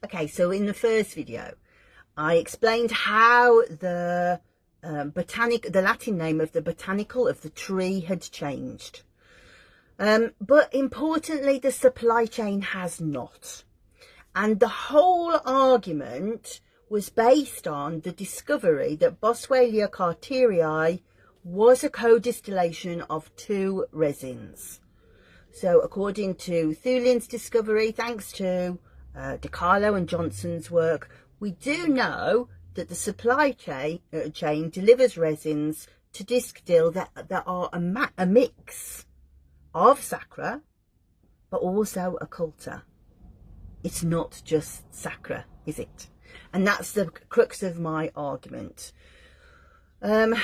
Okay, so in the first video, I explained how the the Latin name of the botanical of the tree had changed. But importantly, the supply chain has not. And the whole argument was based on the discovery that Boswellia Carterii was a co-distillation of two resins. So according to Thulin's discovery, thanks to DeCarlo and Johnson's work, we do know that the supply chain delivers resins to distill that are a mix of Sacra, but also occulta. It's not just Sacra, is it? And that's the crux of my argument. Do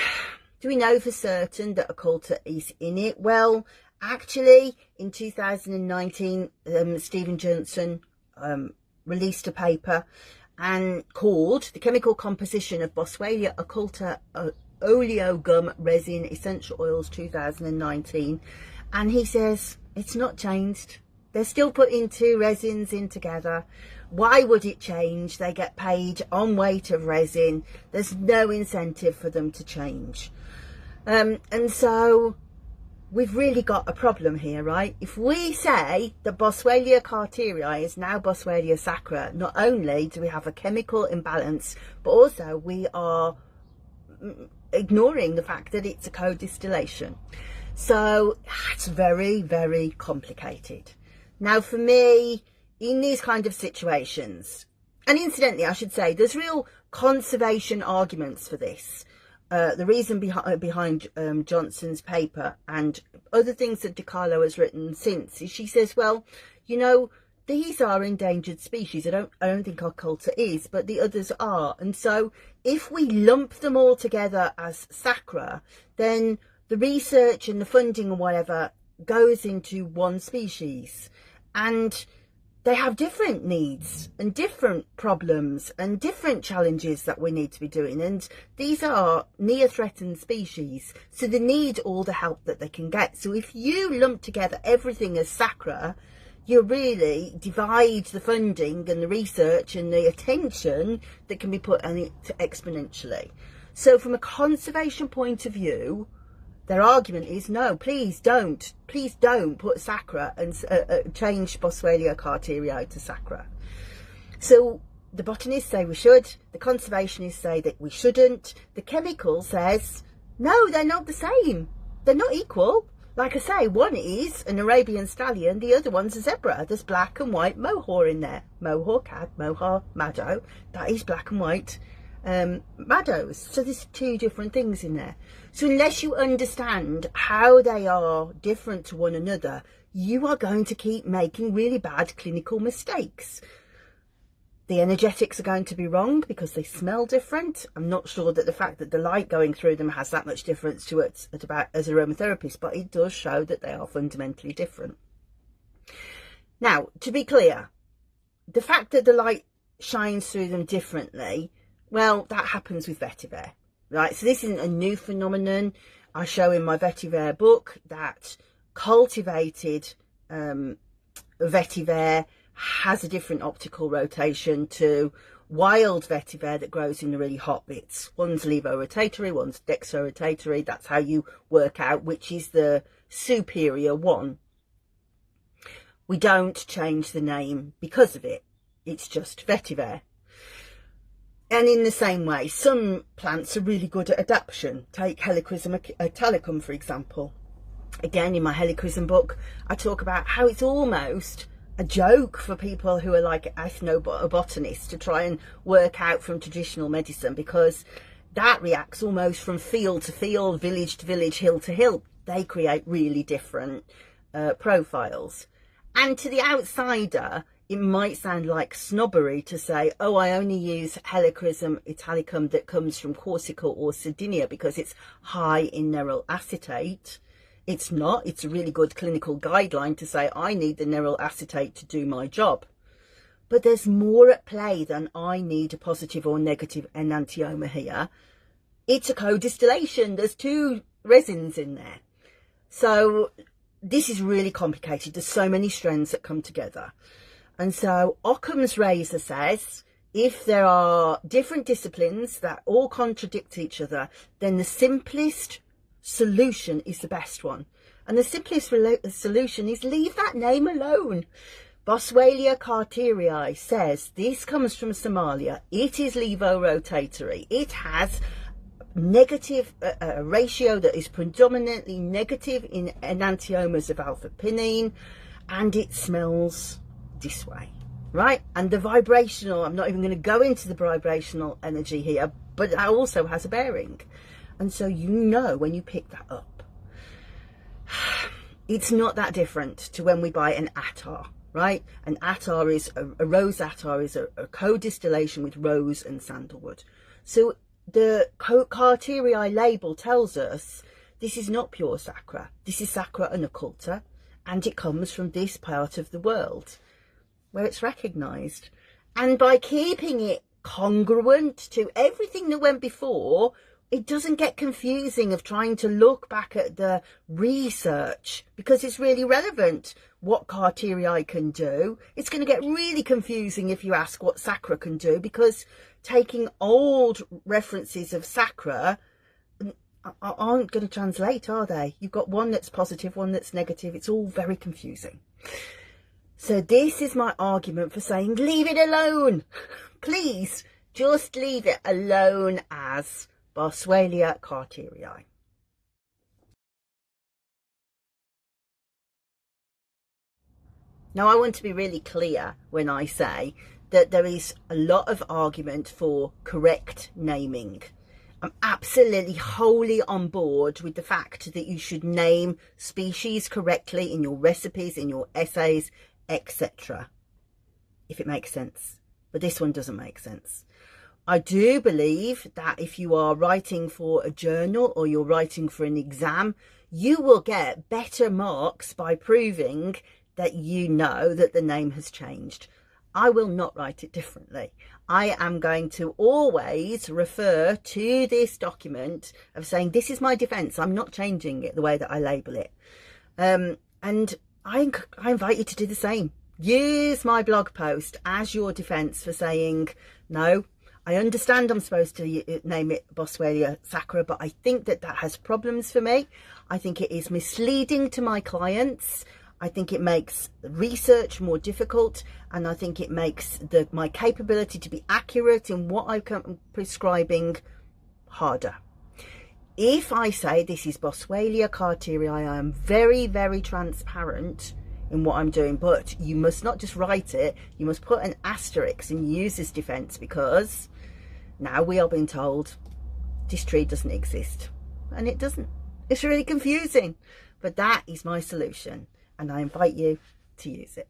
we know for certain that occulta is in it? Well, actually, in 2019, Stephen Johnson released a paper and called The Chemical Composition of Boswellia Occulta Oleogum Resin Essential Oils 2019. And he says it's not changed. They're still putting two resins in together. Why would it change? They get paid on weight of resin. There's no incentive for them to change. And so we've really got a problem here, right? If we say that Boswellia Carterii is now Boswellia Sacra, not only do we have a chemical imbalance, but also we are ignoring the fact that it's a co-distillation. So it's very, very complicated. Now, for me, in these kind of situations, and incidentally, I should say, there's real conservation arguments for this. The reason behind Johnson's paper and other things that DeCarlo has written since is she says, well, you know, these are endangered species. I don't think occulta is, but the others are. And so if we lump them all together as Sacra, then the research and the funding and whatever goes into one species. And they have different needs and different problems and different challenges that we need to be doing. And these are near threatened species, so they need all the help that they can get. So if you lump together everything as Sacra, you really divide the funding and the research and the attention that can be put on it exponentially. So from a conservation point of view, their argument is, no, please don't put Sacra and change Boswellia Carterii to Sacra. So the botanists say we should, the conservationists say that we shouldn't, the chemical says, no, they're not the same, they're not equal. Like I say, one is an Arabian stallion, the other one's a zebra. There's black and white mohair in there. Mohair cad, mohair maddow, that is black and white maddows. So there's two different things in there. So unless you understand how they are different to one another, you are going to keep making really bad clinical mistakes. The energetics are going to be wrong because they smell different. I'm not sure that the fact that the light going through them has that much difference to it as aromatherapist, but it does show that they are fundamentally different. Now, to be clear, the fact that the light shines through them differently, well, that happens with vetiver, right? So this isn't a new phenomenon. I show in my vetiver book that cultivated vetiver has a different optical rotation to wild vetiver that grows in the really hot bits. One's levorotatory, one's dextrorotatory. That's how you work out which is the superior one. We don't change the name because of it. It's just vetiver. And in the same way, some plants are really good at adaptation. Take Helichrysum italicum, for example. Again, in my Helichrysum book, I talk about how it's almost a joke for people who are like ethnobotanists to try and work out from traditional medicine, because that reacts almost from field to field, village to village, hill to hill. They create really different profiles. And to the outsider, it might sound like snobbery to say, oh, I only use Helichrysum italicum that comes from Corsica or Sardinia because it's high in neryl acetate. It's not. It's a really good clinical guideline to say I need the neryl acetate to do my job. But there's more at play than I need a positive or negative enantiomer here. It's a co-distillation. There's two resins in there. So this is really complicated. There's so many strands that come together. And so Occam's razor says, if there are different disciplines that all contradict each other, then the simplest solution is the best one. And the simplest solution is leave that name alone. Boswellia Carterii says this comes from Somalia. It is levorotatory. It has negative a ratio that is predominantly negative in enantiomers of alpha-pinene, and it smells this way, right? And the vibrational, I'm not even going to go into the vibrational energy here, but that also has a bearing. And so you know when you pick that up, it's not that different to when we buy an attar, right? An attar is a rose attar is a co-distillation with rose and sandalwood. So the Carterii label tells us this is not pure Sacra. This is Sacra and occulta, and it comes from this part of the world where it's recognised. And by keeping it congruent to everything that went before, it doesn't get confusing of trying to look back at the research, because it's really relevant what Carterii can do. It's going to get really confusing if you ask what Sacra can do, because taking old references of Sacra aren't going to translate, are they? You've got one that's positive, one that's negative. It's all very confusing. So this is my argument for saying leave it alone. Please just leave it alone as Boswellia Carterii. Now, I want to be really clear when I say that there is a lot of argument for correct naming. I'm absolutely wholly on board with the fact that you should name species correctly in your recipes, in your essays, etc. if it makes sense. But this one doesn't make sense. I do believe that if you are writing for a journal or you're writing for an exam, you will get better marks by proving that you know that the name has changed. I will not write it differently. I am going to always refer to this document of saying, this is my defence. I'm not changing it the way that I label it. And I invite you to do the same. Use my blog post as your defence for saying, no, I understand I'm supposed to name it Boswellia Sacra, but I think that that has problems for me. I think it is misleading to my clients. I think it makes research more difficult, and I think it makes my capability to be accurate in what I'm prescribing harder. If I say this is Boswellia Carterii, I am very, very transparent in what I'm doing, but you must not just write it, you must put an asterisk and use this defence, because now we are being told this tree doesn't exist, and it doesn't. It's really confusing, but that is my solution, and I invite you to use it.